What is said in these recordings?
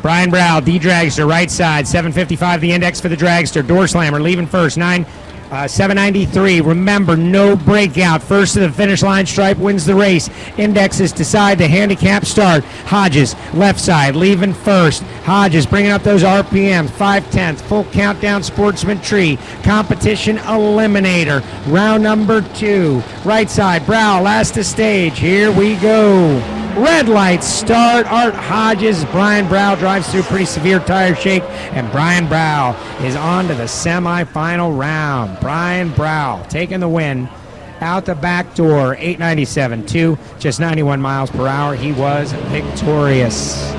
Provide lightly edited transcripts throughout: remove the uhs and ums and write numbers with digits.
Brian Brow, the dragster, right side, 755 the index for the dragster. Doorslammer leaving first, 793. Remember, no breakout. First to the finish line stripe wins the race. Indexes decide the handicap start. Hodges, left side, leaving first. Hodges bringing up those RPMs. 5/10, full countdown sportsman tree. Competition eliminator. Round number 2. Right side, Brow, last to stage. Here we go. Red lights start. Art Hodges, Brian Brow drives through pretty severe tire shake, and Brian Brow is on to the semifinal round. Brian Brow taking the win out the back door, 897.2, just 91 miles per hour. He was victorious.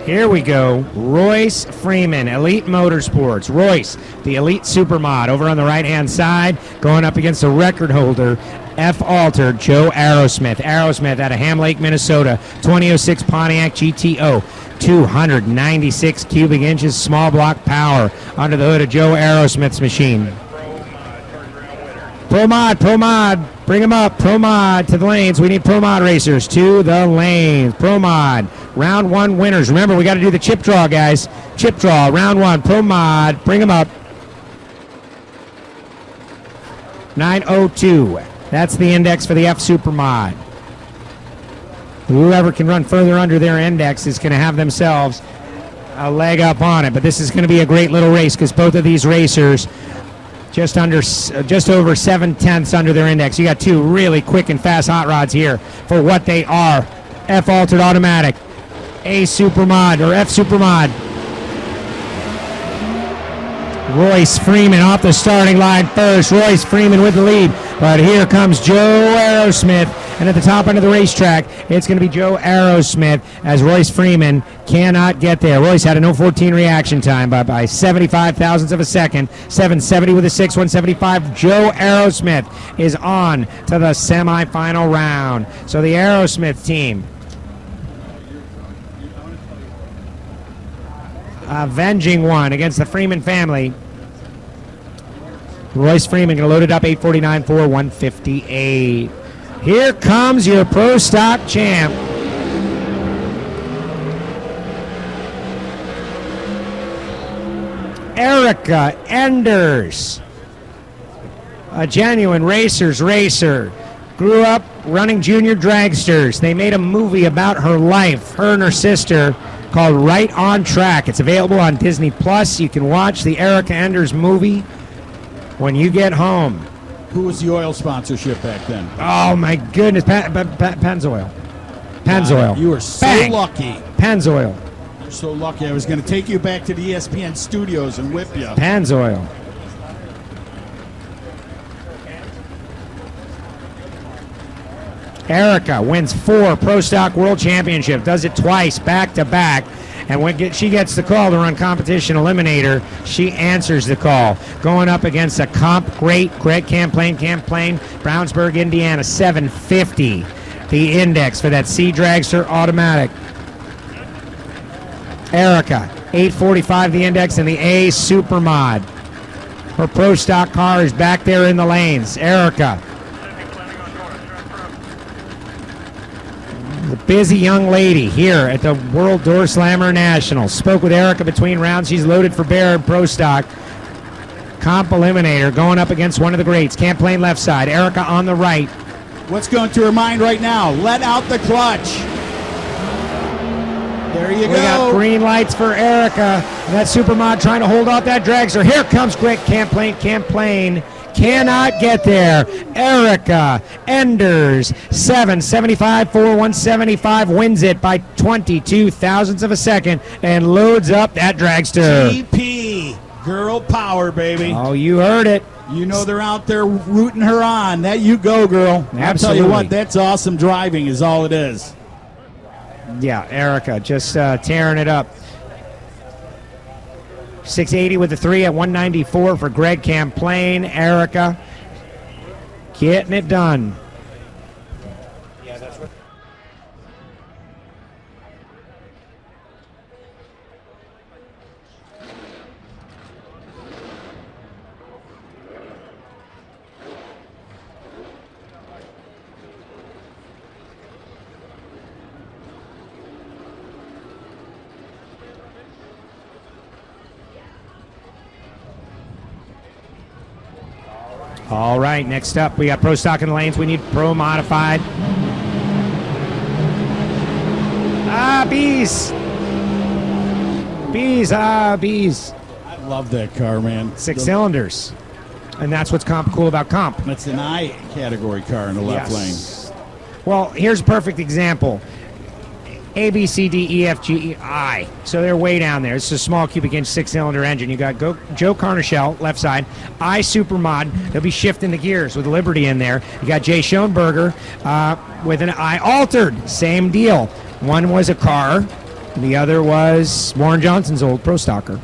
Here we go. Royce Freeman, Elite Motorsports. Royce, the Elite Supermod, over on the right-hand side, going up against the record holder, F-Altered, Joe Aerosmith. Aerosmith out of Ham Lake, Minnesota, 2006 Pontiac GTO. 296 cubic inches small block power under the hood of Joe Aerosmith's machine. Pro Mod, bring them up. Pro Mod to the lanes. We need Pro Mod racers to the lanes. Pro Mod, round 1 winners. Remember, we got to do the chip draw, guys. Chip draw, round 1. Pro Mod, bring them up. 902. That's the index for the F Supermod. Whoever can run further under their index is going to have themselves a leg up on it. But this is going to be a great little race because both of these racers just over 7/10 under their index. You got two really quick and fast hot rods here for what they are. F Altered Automatic, A Supermod or F Supermod. Royce Freeman off the starting line first. Royce Freeman with the lead, but here comes Joe Aerosmith. And at the top end of the racetrack, it's going to be Joe Aerosmith as Royce Freeman cannot get there. Royce had a 0.14 reaction time by 75 thousandths of a second. 770 with a 6, 175. Joe Aerosmith is on to the semifinal round. So the Aerosmith team avenging one against the Freeman family. Royce Freeman going to load it up, 849 for 158. Here comes your Pro Stock champ. Erica Enders, a genuine racer's racer. Grew up running junior dragsters. They made a movie about her life, her and her sister, called Right on Track. It's available on Disney Plus. You can watch the Erica Enders movie when you get home. Who was the oil sponsorship back then? Oh my goodness, Pennzoil. Pennzoil. You were so lucky. Pennzoil. You're so lucky. I was going to take you back to the ESPN studios and whip you. Pennzoil. Erica wins 4 Pro Stock World Championship, does it twice back to back. And when she gets the call to run Competition Eliminator, she answers the call. Going up against a comp great, Greg Camplain, Brownsburg, Indiana, 750. The index for that C Dragster Automatic. Erica, 845 the index, and the A Supermod. Her Pro Stock car is back there in the lanes. Erica. The busy young lady here at the World Doorslammer Nationals. Spoke with Erica between rounds. She's loaded for bear and Pro Stock. Comp Eliminator going up against one of the greats. Camplain left side. Erica on the right. What's going through her mind right now? Let out the clutch. There you go. We got green lights for Erica. And that Supermod trying to hold off that dragster. Here comes Greg Camplain. Cannot get there. Erica Enders, 775 for 175, wins it by 22 thousandths of a second and loads up that dragster. GP, girl power, baby. Oh, you heard it. You know they're out there rooting her on. That you go, girl. Absolutely. I'll tell you what, that's awesome driving is all it is. Yeah, Erica just tearing it up. 680 with the 3 at 194 for Greg Camplain. Erica getting it done. Yeah, that's what. All right, next up, we got Pro Stock in the lanes. We need Pro Modified. Bees. Bees. I love that car, man. 6 cylinders. And that's what's cool about comp. That's an I category car in the left lane. Well, here's a perfect example. A, B, C, D, E, F, G, E, I. So they're way down there. It's a small cubic inch 6-cylinder engine. You got Joe Carnichel, left side. I Supermod. They'll be shifting the gears with Liberty in there. You got Jay Schoenberger with an I Altered. Same deal. One was a car. The other was Warren Johnson's old Pro Stocker.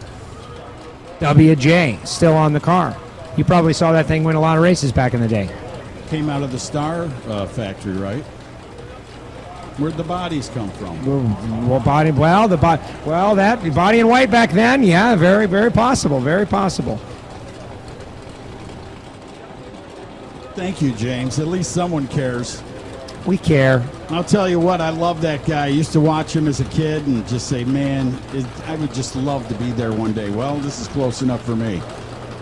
WJ still on the car. You probably saw that thing win a lot of races back in the day. Came out of the Star factory, right? Where'd the bodies come from? Well, that body in white back then, yeah, very, very possible, very possible. Thank you, James. At least someone cares. We care. I'll tell you what, I love that guy. I used to watch him as a kid and just say, man, I would just love to be there one day. Well, this is close enough for me.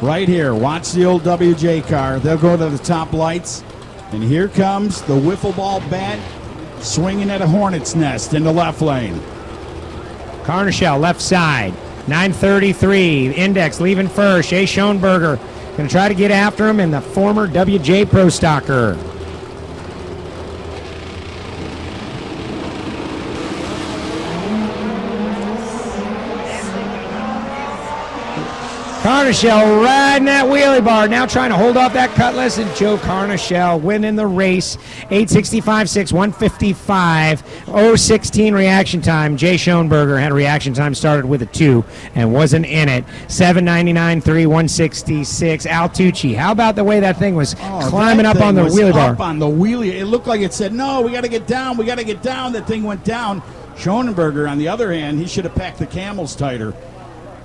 Right here, watch the old WJ car. They'll go to the top lights, and here comes the wiffle ball bat swinging at a hornet's nest in the left lane. Carnichel, left side, 933. Index leaving first. Jay Schoenberger going to try to get after him in the former WJ Pro Stocker. Carnichel riding that wheelie bar, now trying to hold off that Cutlass, and Joe Carnichel winning the race. 865.6, 155, 016 reaction time. Jay Schoenberger had a reaction time, started with a 2 and wasn't in it. 799.3, 166. Al Tucci, how about the way that thing was climbing up on the wheelie bar? Up on the wheelie. It looked like it said, no, we got to get down, we got to get down. That thing went down. Schoenberger, on the other hand, he should have packed the camels tighter.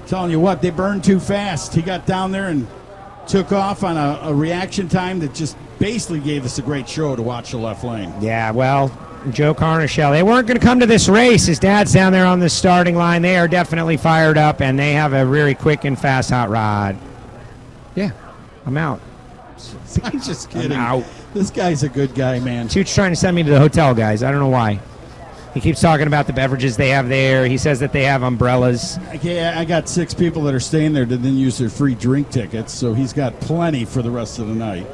Telling you what, they burned too fast. He got down there and took off on a reaction time that just basically gave us a great show to watch the left lane. Yeah, well, Joe Carnichel, they weren't going to come to this race. His dad's down there on the starting line. They are definitely fired up, and they have a very quick and fast hot rod. Yeah, I'm out. I'm just kidding. I'm out. This guy's a good guy, man. Tute's trying to send me to the hotel, guys. I don't know why. He keeps talking about the beverages they have there. He says that they have umbrellas. I got 6 people that are staying there that didn't use their free drink tickets, so he's got plenty for the rest of the night.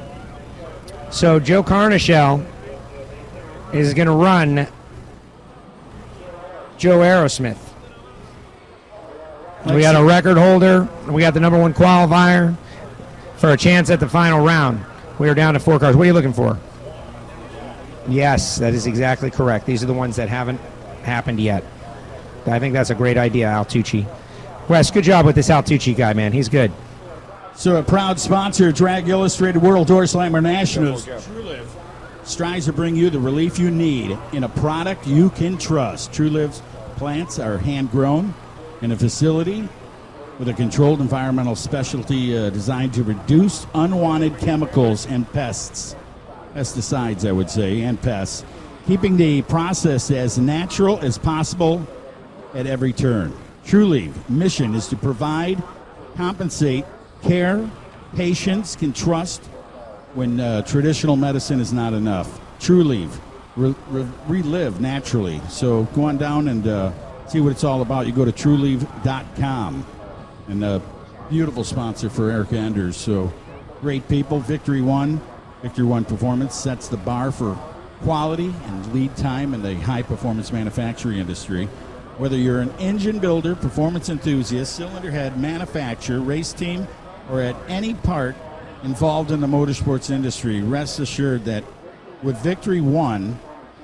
So Joe Carnichel is going to run Joe Aerosmith. We got a record holder. We got the number 1 qualifier for a chance at the final round. We are down to 4 cars. What are you looking for? Yes, that is exactly correct. These are the ones that haven't happened yet. I think that's a great idea, Al Tucci. Wes, good job with this Al Tucci guy, man. He's good. So a proud sponsor, Drag Illustrated World Doorslammer Nationals. TrueLive strives to bring you the relief you need in a product you can trust. TrueLive's plants are hand-grown in a facility with a controlled environmental specialty designed to reduce unwanted chemicals and pesticides, I would say, and pests, keeping the process as natural as possible at every turn. TrueLive mission is to provide, compensate, care patients can trust when traditional medicine is not enough. TrueLive, relive naturally. So go on down and see what it's all about. You go to TrueLive.com. And a beautiful sponsor for Erica Enders. So great people. Victory One Performance sets the bar for quality and lead time in the high-performance manufacturing industry. Whether you're an engine builder, performance enthusiast, cylinder head, manufacturer, race team, or at any part involved in the motorsports industry, rest assured that with Victory One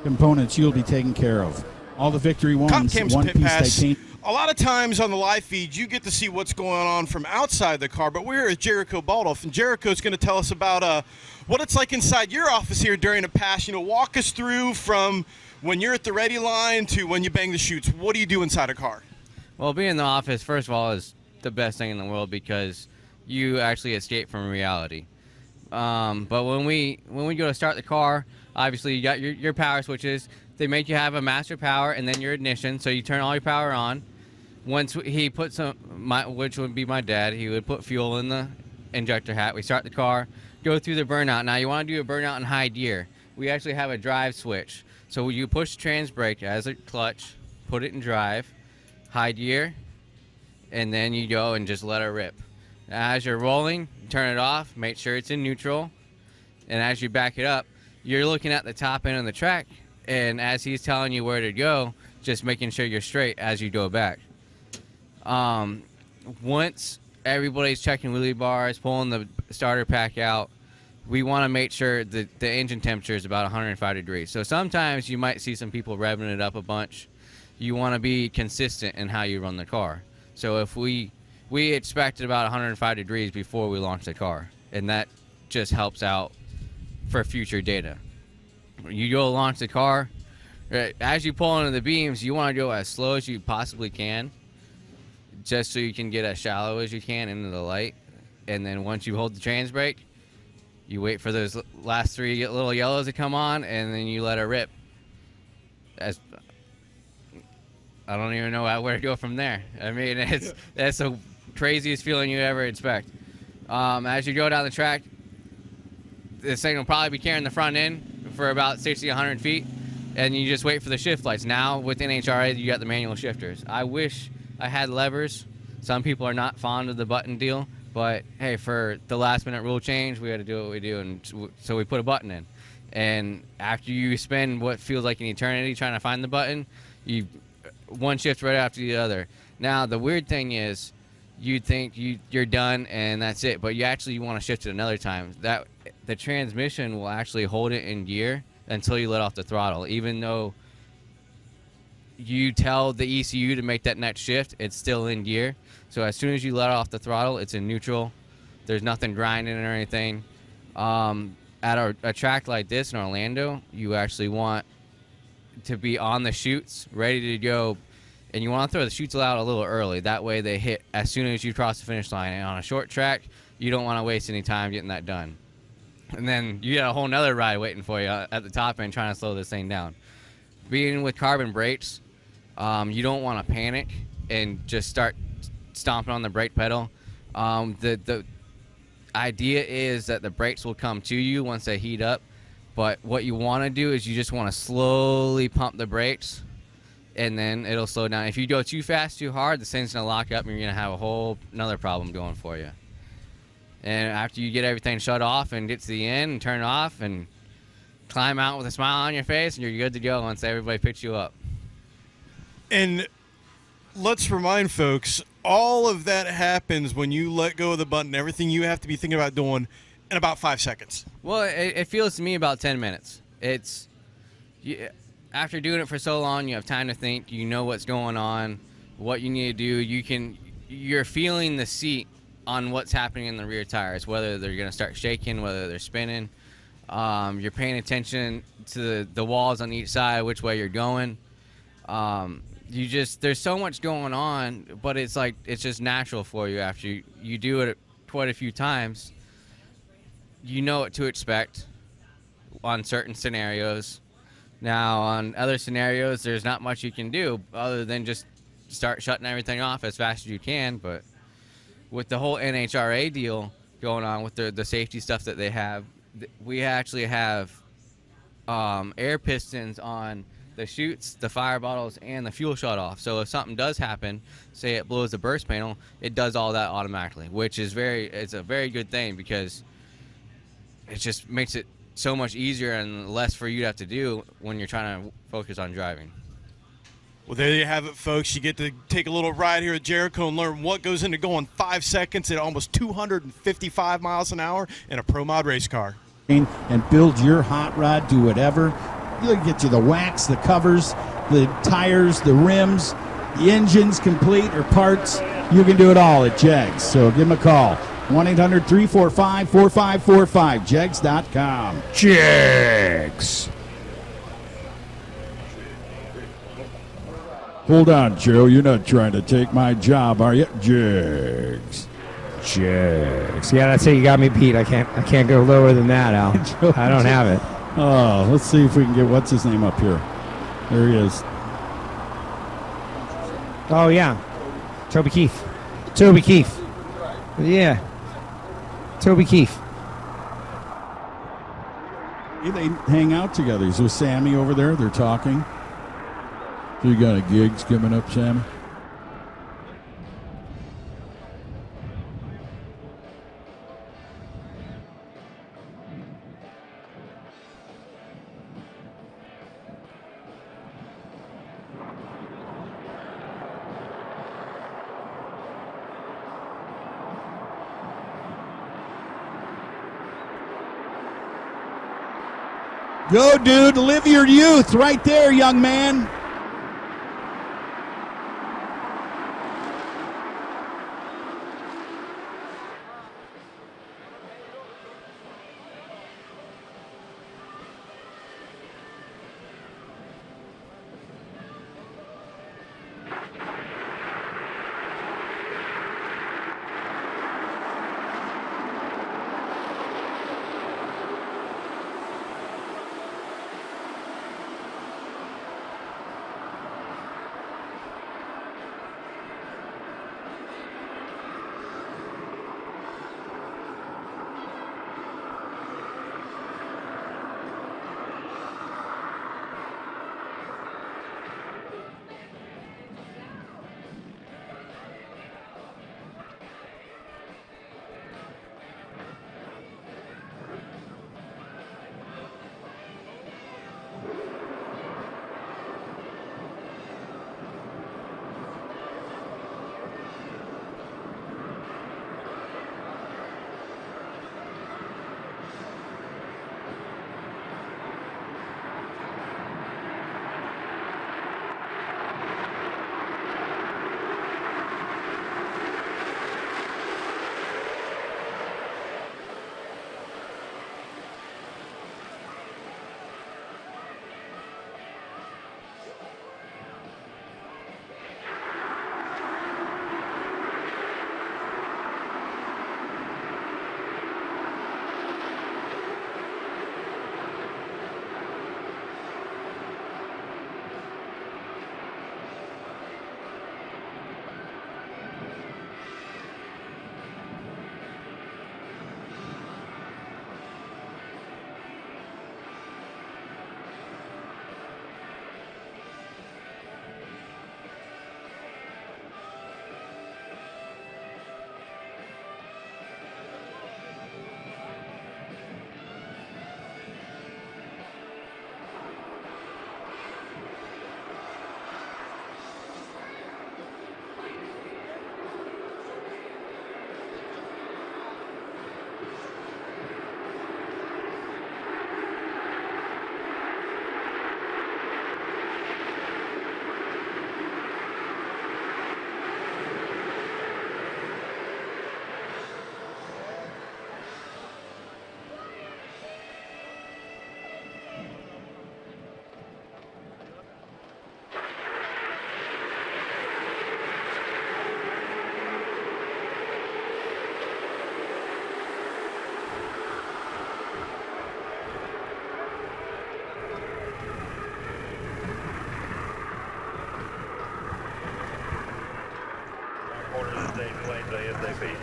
components, you'll be taken care of. All the Victory Ones, one-piece titanium. A lot of times on the live feed, you get to see what's going on from outside the car, but we're here with Jericho Baldoff, and Jericho's going to tell us about what it's like inside your office here during a pass. Walk us through from when you're at the ready line to when you bang the chutes. What do you do inside a car? Well, being in the office, first of all, is the best thing in the world because you actually escape from reality. But when we go to start the car, obviously you got your power switches. They make you have a master power and then your ignition, so you turn all your power on. Once he put which would be my dad, he would put fuel in the injector hat. We start the car, go through the burnout. Now you want to do a burnout in high gear. We actually have a drive switch. So you push the trans brake as a clutch, put it in drive, high gear, and then you go and just let it rip. As you're rolling, turn it off, make sure it's in neutral, and as you back it up, you're looking at the top end of the track, and as he's telling you where to go, just making sure you're straight as you go back. Once everybody's checking wheelie bars, pulling the starter pack out, we want to make sure that the engine temperature is about 105 degrees. So sometimes you might see some people revving it up a bunch. You want to be consistent in how you run the car. So if we expected about 105 degrees before we launch the car, and that just helps out for future data. You go launch the car, as you pull into the beams, you want to go as slow as you possibly can, just so you can get as shallow as you can into the light. And then once you hold the trans brake, you wait for those last 3 little yellows to come on, and then you let it rip. I don't even know where to go from there. I mean, that's the craziest feeling you ever expect. As you go down the track, this thing will probably be carrying the front end for about 60, 100 feet, and you just wait for the shift lights. Now, with NHRA, you got the manual shifters. I wish I had levers. Some people are not fond of the button deal, but hey, for the last-minute rule change, we had to do what we do, and so we put a button in. And after you spend what feels like an eternity trying to find the button, you one shift right after the other. Now, the weird thing is, you'd think you're done and that's it, but you actually want to shift it another time. That the transmission will actually hold it in gear until you let off the throttle. Even though you tell the ECU to make that next shift, it's still in gear. So as soon as you let off the throttle, it's in neutral. There's nothing grinding or anything. At a track like this in Orlando, you actually want to be on the chutes, ready to go, and you want to throw the chutes out a little early. That way they hit as soon as you cross the finish line. And on a short track, you don't want to waste any time getting that done. And then you got a whole nother ride waiting for you at the top end trying to slow this thing down. Being with carbon brakes, you don't want to panic and just start stomping on the brake pedal. The idea is that the brakes will come to you once they heat up, but what you want to do is you just want to slowly pump the brakes, and then it'll slow down. If you go too fast, too hard, the thing's going to lock up and you're going to have a whole another problem going for you. And after you get everything shut off and get to the end and turn it off and climb out with a smile on your face, and you're good to go once everybody picks you up. And let's remind folks, all of that happens when you let go of the button. Everything you have to be thinking about doing in about 5 seconds. Well, it feels to me about 10 minutes. After doing it for so long, you have time to think. You know what's going on, what you need to do. You're feeling the seat on what's happening in the rear tires, whether they're going to start shaking, whether they're spinning. You're paying attention to the walls on each side, which way you're going. There's so much going on, but it's just natural for you after you do it quite a few times. You know what to expect on certain scenarios. Now, on other scenarios, there's not much you can do other than just start shutting everything off as fast as you can. But with the whole NHRA deal going on with the safety stuff that they have, we actually have air pistons on the chutes, the fire bottles, and the fuel shut-off. So if something does happen, say it blows the burst panel, it does all that automatically, which is it's a very good thing because it just makes it so much easier and less for you to have to do when you're trying to focus on driving. Well, there you have it, folks. You get to take a little ride here at Jericho and learn what goes into going 5 seconds at almost 255 miles an hour in a Pro Mod race car. And build your hot rod, do whatever. You'll get you the wax, the covers, the tires, the rims, the engines complete or parts. You can do it all at Jegs. So give them a call. 1-800-345-4545. Jegs.com. Jegs. Hold on, Joe. You're not trying to take my job, are you? Jegs. Jegs. Yeah, that's it. You got me beat. I can't go lower than that, Al. I don't have it. Oh, let's see if we can get what's his name up here. There he is. Oh, yeah. Toby Keith. Yeah. Toby Keith. Hey, they hang out together. He's with Sammy over there. They're talking. So you got a gigs coming up, Sammy? Go, dude. Live your youth right there, young man.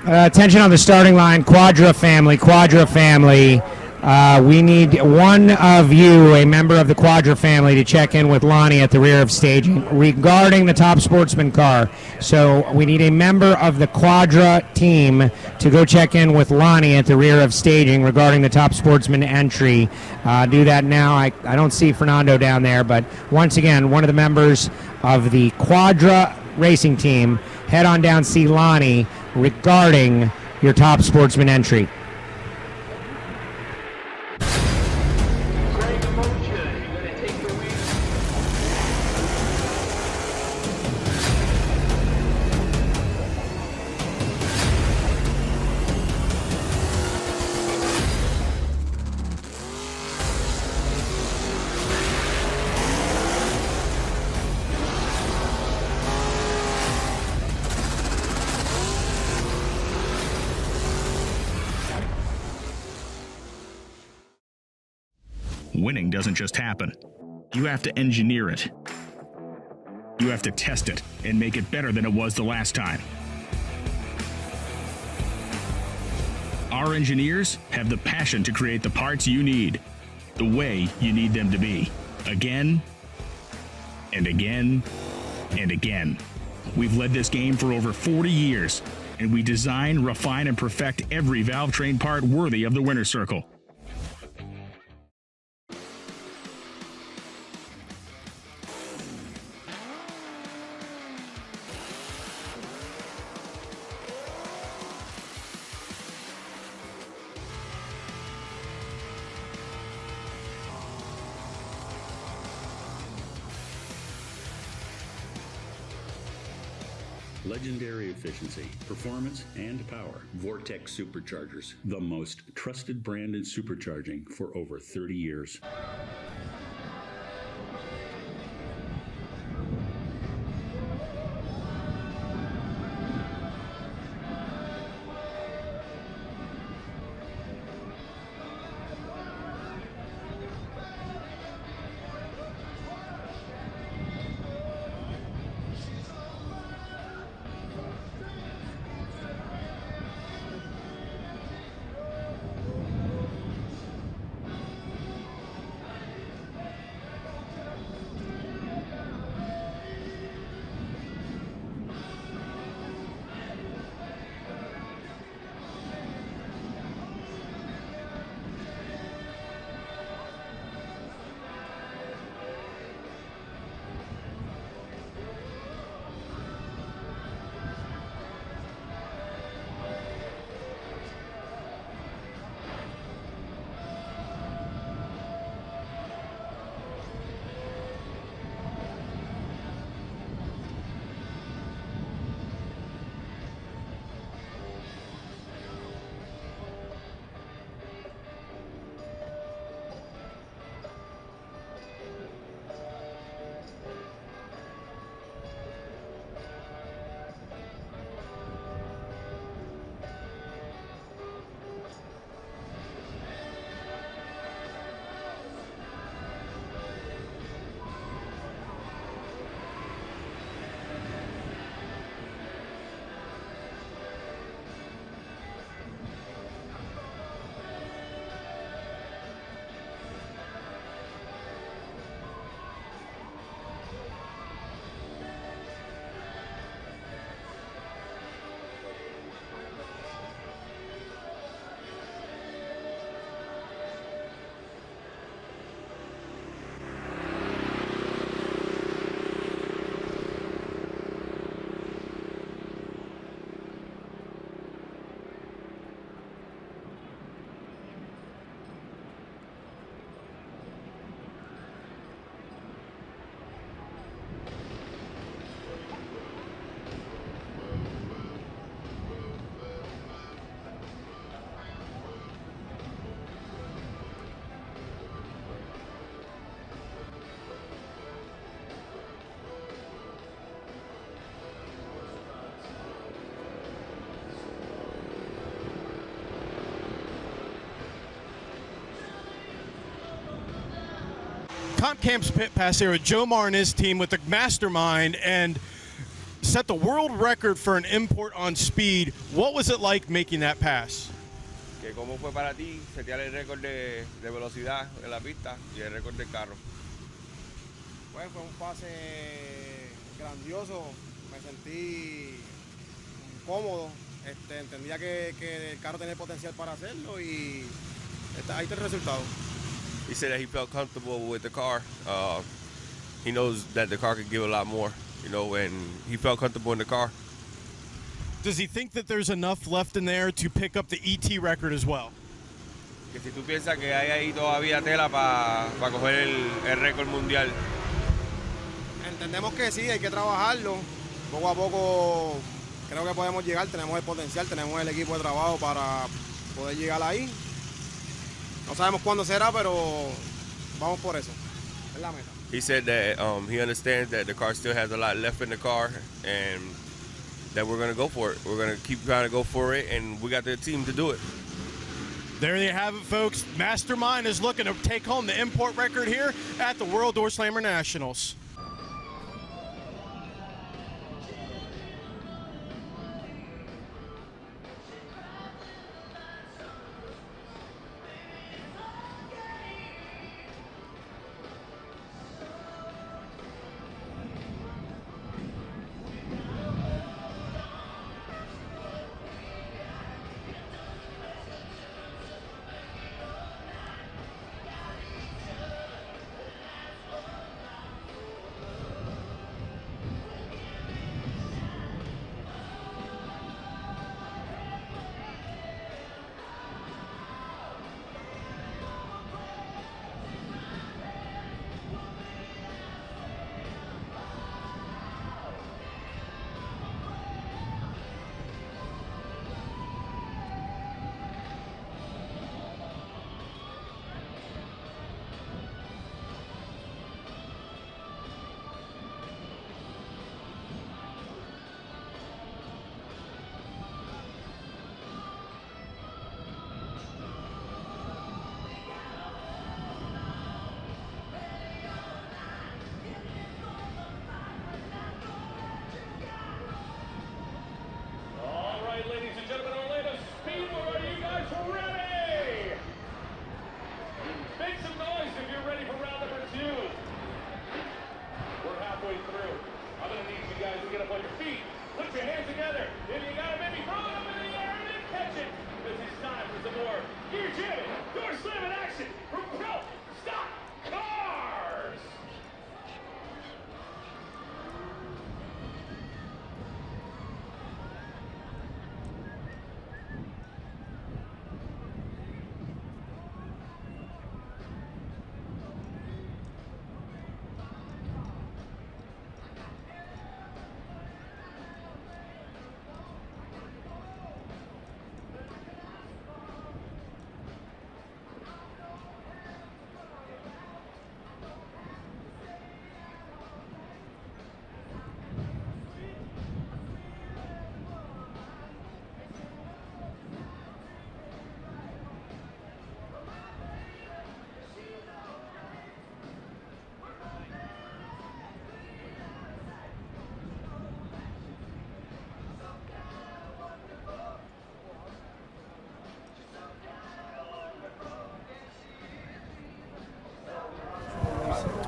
Attention on the starting line, Quadra family. We need one of you, a member of the Quadra family, to check in with Lonnie at the rear of staging regarding the Top Sportsman car. So we need a member of the Quadra team to go check in with Lonnie at the rear of staging regarding the Top Sportsman entry. Do that now. I don't see Fernando down there, but once again, one of the members of the Quadra racing team, head on down, see Lonnie regarding your Top Sportsman entry. Winning doesn't just happen. You have to engineer it. You have to test it and make it better than it was the last time. Our engineers have the passion to create the parts you need. the way you need them to be. Again and again and again. We've led this game for over 40 years, and we design, refine, and perfect every valve train part worthy of the winner's circle. Legendary efficiency, performance, and power. Vortex Superchargers, the most trusted brand in supercharging for over 30 years. Comp Camp's pit pass here with Joe Marr and his team with the mastermind and set the world record for an import on speed. What was it like making that pass? Que cómo fue para ti setear el récord de velocidad en la pista y el récord del carro. Pues fue un pase grandioso, me sentí cómodo, entendía que el carro tenía el potencial para hacerlo y ahí está el resultado. He said that he felt comfortable with the car. He knows that the car could give a lot more, and he felt comfortable in the car. Does he think that there's enough left in there to pick up the ET record as well? Que si tú piensas que hay ahí todavía tela para coger el récord mundial. Entendemos que sí, hay que trabajarlo. Poco a poco creo que podemos llegar, tenemos el potencial, tenemos el equipo de trabajo para poder llegar ahí. No sabemos cuándo será, pero vamos por eso. Es la meta. He said that he understands that the car still has a lot left in the car and that we're going to go for it. We're going to keep trying to go for it, and we got the team to do it. There you have it, folks. Mastermind is looking to take home the import record here at the World Doorslammer Nationals. If you got it, maybe throw it up in the air and then catch it. Because it's time for some more Gear Jam Doorslamming action from Pro Stock Cars.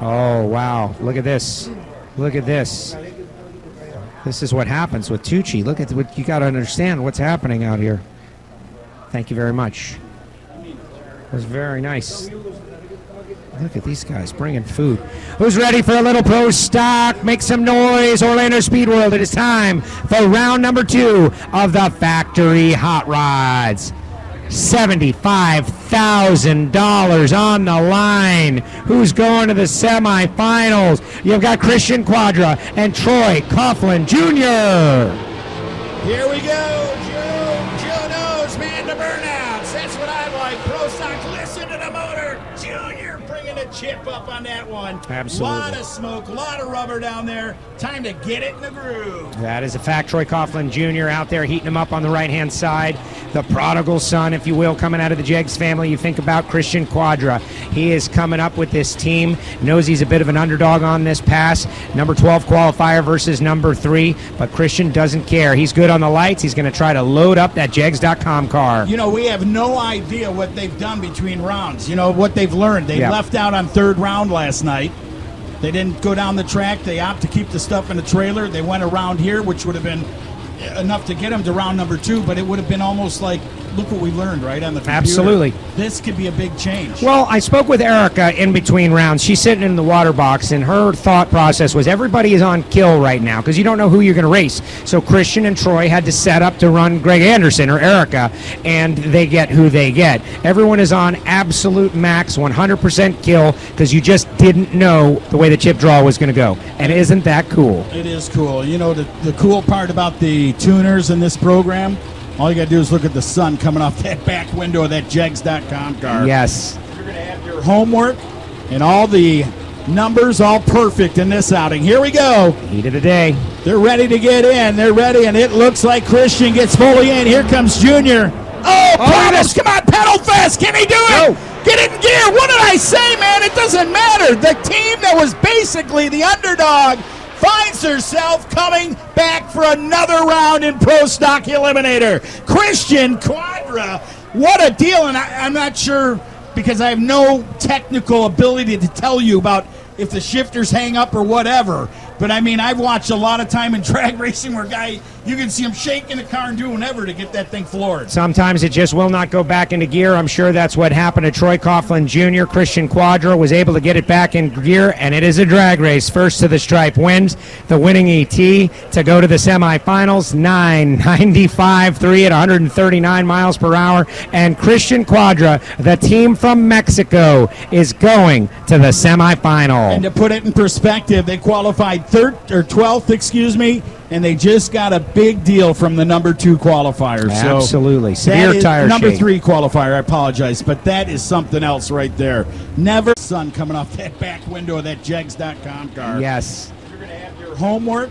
Oh, wow. Look at this. Look at this. This is what happens with Tucci. Look at what you got to understand what's happening out here. Thank you very much. It was very nice. Look at these guys bringing food. Who's ready for a little pro stock? Make some noise, Orlando Speed World. It is time for round number 2 of the Factory Hot Rods. $75,000 on the line. Who's going to the semifinals? You've got Christian Quadra and Troy Coughlin Jr. Here we go. Joe knows, man, the burnouts. That's what I like. Pro stock, listen to the motor. Junior bringing a chip up on that one. Absolutely. A lot of smoke, a lot of rubber down there. Time to get it in the groove. That is a fact. Troy Coughlin Jr. out there heating him up on the right-hand side. The prodigal son, if you will, coming out of the Jegs family. You think about Christian Quadra. He is coming up with this team. Knows he's a bit of an underdog on this pass. Number 12 qualifier versus number 3. But Christian doesn't care. He's good on the lights. He's going to try to load up that Jegs.com car. You know, we have no idea what they've done between rounds. You know, what they've learned. They left out on 3rd round last night. They didn't go down the track. They opted to keep the stuff in the trailer. They went around here, which would have been enough to get them to round number 2, but it would have been almost like, look what we learned, right, on the computer. Absolutely. This could be a big change. Well, I spoke with Erica in between rounds. She's sitting in the water box, and her thought process was everybody is on kill right now because you don't know who you're going to race. So Christian and Troy had to set up to run Greg Anderson or Erica, and they get who they get. Everyone is on absolute max, 100% kill because you just didn't know the way the chip draw was going to go. And isn't that cool? It is cool. You know, the cool part about the tuners in this program, all you got to do is look at the sun coming off that back window of that Jegs.com car. Yes. You're going to have your homework and all the numbers all perfect in this outing. Here we go. Heat of the day. They're ready to get in. They're ready, and it looks like Christian gets fully in. Here comes Junior. Oh, Promise, come on, pedal fast. Can he do it? Get it in gear. What did I say, man? It doesn't matter. The team that was basically the underdog finds herself coming back for another round in Pro Stock Eliminator. Christian Quadra, what a deal. And I'm not sure, because I have no technical ability to tell you about if the shifters hang up or whatever. But I mean, I've watched a lot of time in drag racing where you can see him shaking the car and doing whatever to get that thing floored. Sometimes it just will not go back into gear. I'm sure that's what happened to Troy Coughlin Jr. Christian Quadra was able to get it back in gear, and it is a drag race. First to the stripe wins the winning ET to go to the semifinals. 9.95.3 at 139 miles per hour. And Christian Quadra, the team from Mexico, is going to the semifinal. And to put it in perspective, they qualified 12th, and they just got a big deal from the number 2 qualifier. Absolutely. So severe tire number shake. 3 qualifier, I apologize, but that is something else right there. Never sun coming off that back window of that Jegs.com car. Yes. You're going to have your homework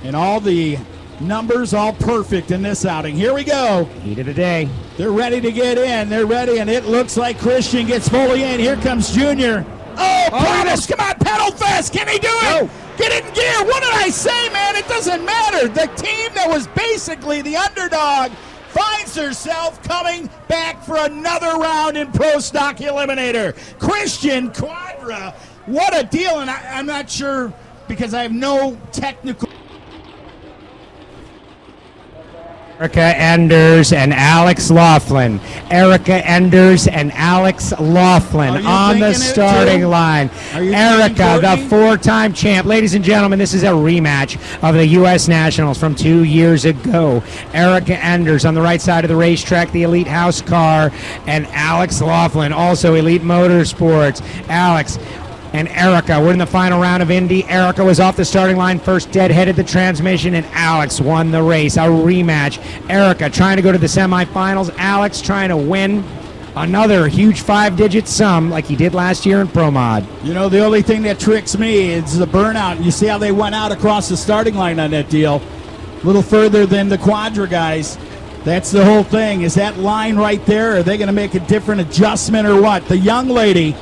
and all the numbers all perfect in this outing. Here we go. Heat of the day. They're ready to get in. They're ready, and it looks like Christian gets fully in. Here comes Junior. Oh, Promise, come on, pedal fast. Can he do it? Get it in gear. What did I say, man? It doesn't matter. The team that was basically the underdog finds herself coming back for another round in Pro Stock Eliminator. Christian Quadra, what a deal. And I'm not sure, because I have no technical Erica Enders and Alex Laughlin. Erica Enders and Alex Laughlin Are you on the thinking it, starting too? line. Are you Erica, thinking the Courtney? four-time champ. Ladies and gentlemen, this is a rematch of the U.S. Nationals from 2 years ago. Erica Enders on the right side of the racetrack, the Elite House car, and Alex Laughlin, also Elite Motorsports. Alex and Erica, we're in the final round of Indy. Erica was off the starting line first, deadheaded the transmission, and Alex won the race. A rematch. Erica trying to go to the semifinals. Alex trying to win another huge 5-digit sum like he did last year in Pro Mod. You know, the only thing that tricks me is the burnout. You see how they went out across the starting line on that deal? A little further than the Quadra guys. That's the whole thing. Is that line right there? Are they going to make a different adjustment or what? The young lady,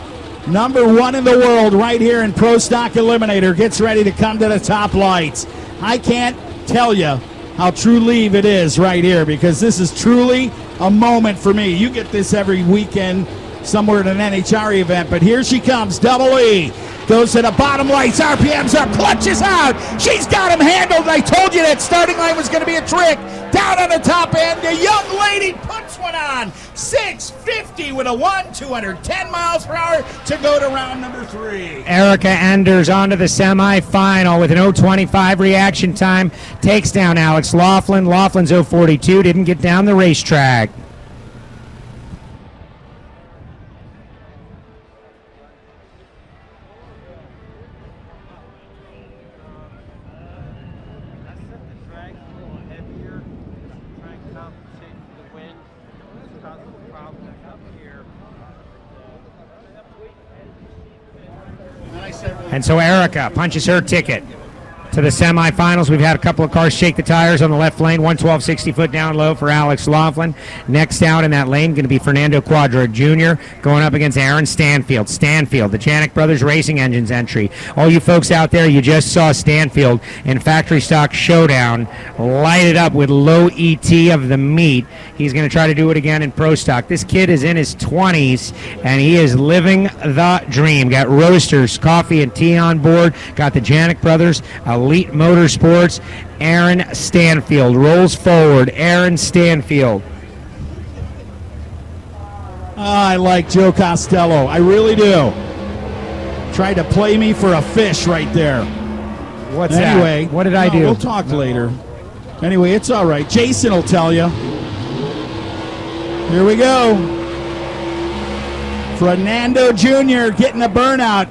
number 1 in the world right here in Pro Stock Eliminator, gets ready to come to the top lights. I can't tell you how true leave it is right here, because this is truly a moment for me. You get this every weekend somewhere at an NHRA event, but here she comes, Double E. Goes to the bottom lights, RPMs up, clutches out. She's got him handled. I told you that starting line was going to be a trick. Down on the top end, the young lady puts one on. 650 with a 210 miles per hour to go to round number 3. Erica Enders onto the semifinal with an 0.25 reaction time. Takes down Alex Laughlin. Laughlin's 0.42, didn't get down the racetrack. And so Erica punches her ticket to the semifinals. We've had a couple of cars shake the tires on the left lane. 112 60-foot down low for Alex Laughlin. Next out in that lane going to be Fernando Quadra Jr. going up against Aaron Stanfield. Stanfield, the Janik Brothers Racing Engines entry. All you folks out there, you just saw Stanfield in Factory Stock Showdown light it up with low ET of the meat. He's going to try to do it again in Pro Stock. This kid is in his 20s, and he is living the dream. Got roasters, coffee, and tea on board. Got the Janik Brothers, Elite Motorsports. Aaron Stanfield rolls forward. Aaron Stanfield. I like Joe Costello. I really do. Tried to play me for a fish right there. What's anyway, that? What did I do? We'll talk later. Anyway, it's all right. Jason will tell you. Here we go. Fernando Jr. getting a burnout.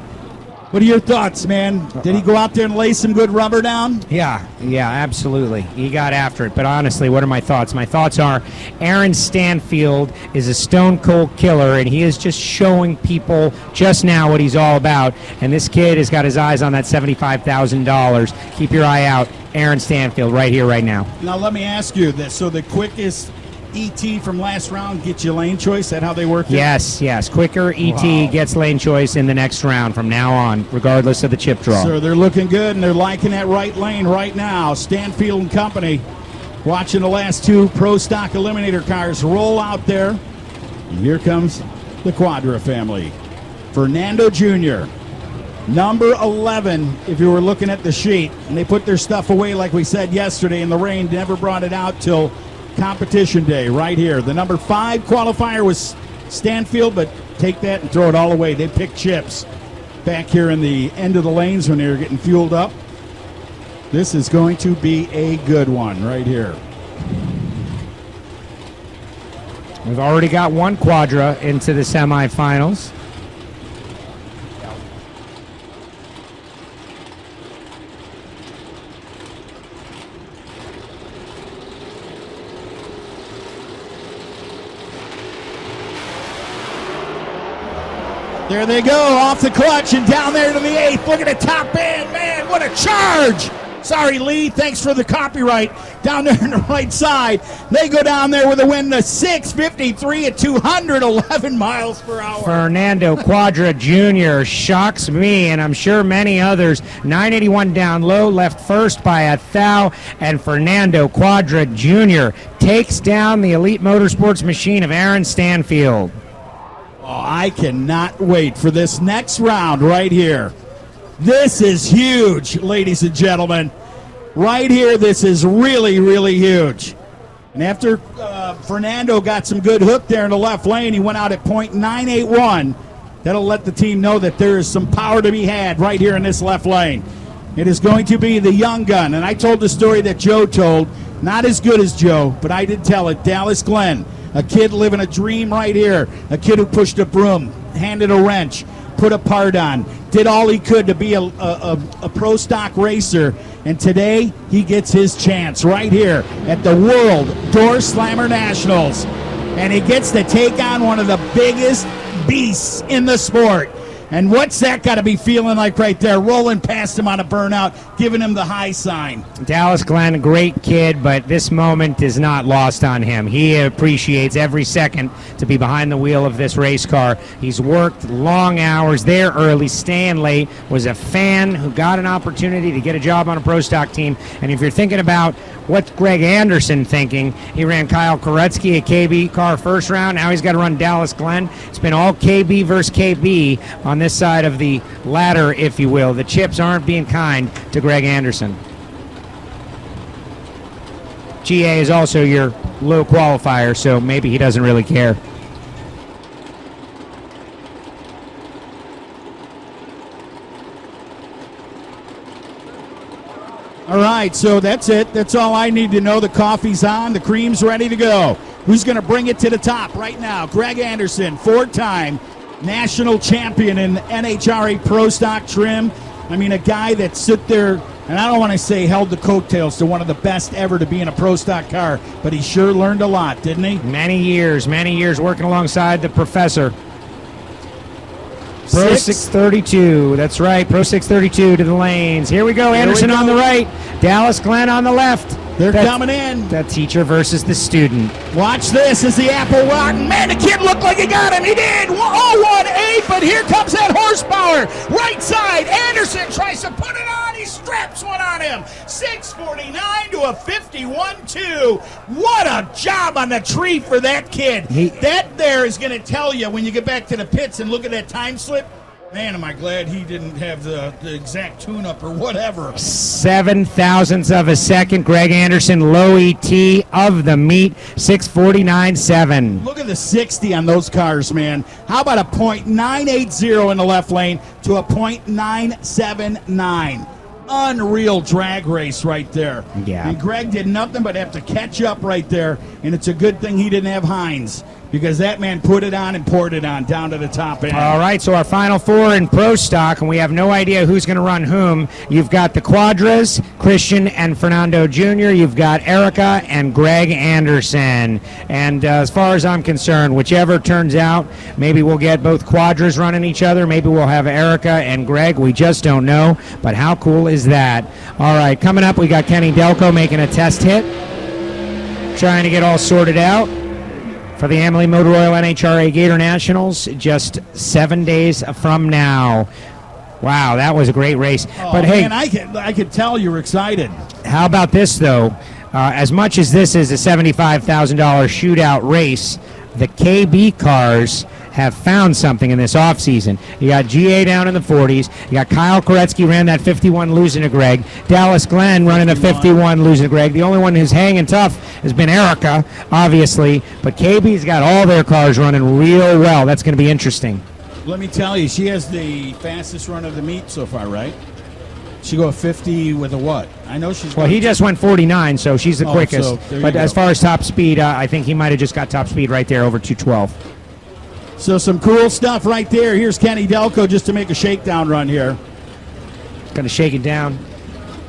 What are your thoughts, man? Did he go out there and lay some good rubber down? Yeah, absolutely. He got after it. But honestly, what are my thoughts? My thoughts are Aaron Stanfield is a stone cold killer, and he is just showing people just now what he's all about. And this kid has got his eyes on that $75,000. Keep your eye out. Aaron Stanfield right here, right now. Now, let me ask you this. So the quickest ET from last round gets you lane choice? Is that how they work it? Yes. Quicker ET gets lane choice in the next round from now on, regardless of the chip draw. So they're looking good, and they're liking that right lane right now. Stanfield and company watching the last 2 Pro Stock Eliminator cars roll out there. And here comes the Quadra family. Fernando Jr., number 11, if you were looking at the sheet. And they put their stuff away, like we said yesterday, in the rain. Never brought it out till competition day right here. The number 5 qualifier was Stanfield, but take that and throw it all away. They picked chips back here in the end of the lanes when they were getting fueled up. This is going to be a good one right here. We've already got one Quadra into the semifinals. There they go, off the clutch and down there to the 8th. Look at the top end, man, what a charge! Sorry, Lee, thanks for the copyright. Down there on the right side, they go down there with a win to 653 at 211 miles per hour. Fernando Quadra Jr. shocks me, and I'm sure many others. 981 down low, left first by a thou, and Fernando Quadra Jr. takes down the Elite Motorsports machine of Aaron Stanfield. Oh, I cannot wait for this next round right here. This is huge, ladies and gentlemen. Right here, this is really, really huge. And after Fernando got some good hook there in the left lane, he went out at .981. That'll let the team know that there is some power to be had right here in this left lane. It is going to be the young gun. And I told the story that Joe told. Not as good as Joe, but I did tell it. Dallas Glenn, a kid living a dream right here. A kid who pushed a broom, handed a wrench, put a part on, did all he could to be a pro stock racer. And today, he gets his chance right here at the World Doorslammer Nationals. And he gets to take on one of the biggest beasts in the sport. And what's that got to be feeling like right there? Rolling past him on a burnout, giving him the high sign. Dallas Glenn, a great kid, but this moment is not lost on him. He appreciates every second to be behind the wheel of this race car. He's worked long hours there early, staying late, was a fan who got an opportunity to get a job on a pro stock team. And if you're thinking about what's Greg Anderson thinking, he ran Kyle Koretsky, a KB car first round. Now he's got to run Dallas Glenn. It's been all KB versus KB on this side of the ladder, if you will. The chips aren't being kind to Greg Anderson. GA is also your low qualifier, so maybe he doesn't really care. All right, so that's it. That's all I need to know. The coffee's on. The cream's ready to go. Who's going to bring it to the top right now? Greg Anderson, four-time national champion in NHRA Pro Stock trim. I mean, a guy that sit there, and I don't want to say held the coattails to one of the best ever to be in a Pro Stock car, but he sure learned a lot, didn't he? Many years working alongside the professor. Pro 632, that's right, Pro 632 to the lanes. Here we go, Anderson on the right, Dallas Glenn on the left. They're coming in. The teacher versus the student. Watch this as the apple rotten. Man, the kid looked like he got him. He did. 018, but here comes that horsepower. Right side. Anderson tries to put it on. He straps one on him. 649 to a 51.2. What a job on the tree for that kid. That there is going to tell you when you get back to the pits and look at that time slip. Man, am I glad he didn't have the exact tune-up or whatever. 7 thousandths of a second. Greg Anderson, low ET of the meet, 649.7. Look at the 60 on those cars, man. How about a .980 in the left lane to a .979? Unreal drag race right there. Yeah. And Greg did nothing but have to catch up right there, and it's a good thing he didn't have Hines, because that man put it on and poured it on down to the top end. All right, so our final four in pro stock, and we have no idea who's going to run whom. You've got the Quadras, Christian and Fernando Jr. You've got Erica and Greg Anderson. And as far as I'm concerned, whichever turns out, maybe we'll get both Quadras running each other. Maybe we'll have Erica and Greg. We just don't know. But how cool is that? All right, coming up, we got Kenny Delco making a test hit, trying to get all sorted out for the Amalie Motor Oil NHRA Gator Nationals just 7 days from now. Wow, that was a great race. But hey, man, I could tell you were excited. How about this, though? As much as this is a $75,000 shootout race, the KB cars have found something in this offseason. You got GA down in the 40s. You got Kyle Koretsky ran that 51 losing to Greg. Dallas Glenn running a 51 losing to Greg. The only one who's hanging tough has been Erica, obviously. But KB's got all their cars running real well. That's going to be interesting. Let me tell you, she has the fastest run of the meet so far, right? She go a 50 with a what? I know she's... Well, he just went 49, so she's the quickest. So but as far as top speed, I think he might have just got top speed right there over 212. So some cool stuff right there. Here's Kenny Delco just to make a shakedown run here. Going to shake it down.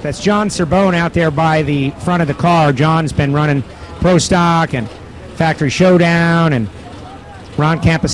That's John Serbone out there by the front of the car. John's been running Pro Stock and Factory Showdown, and Ron Campos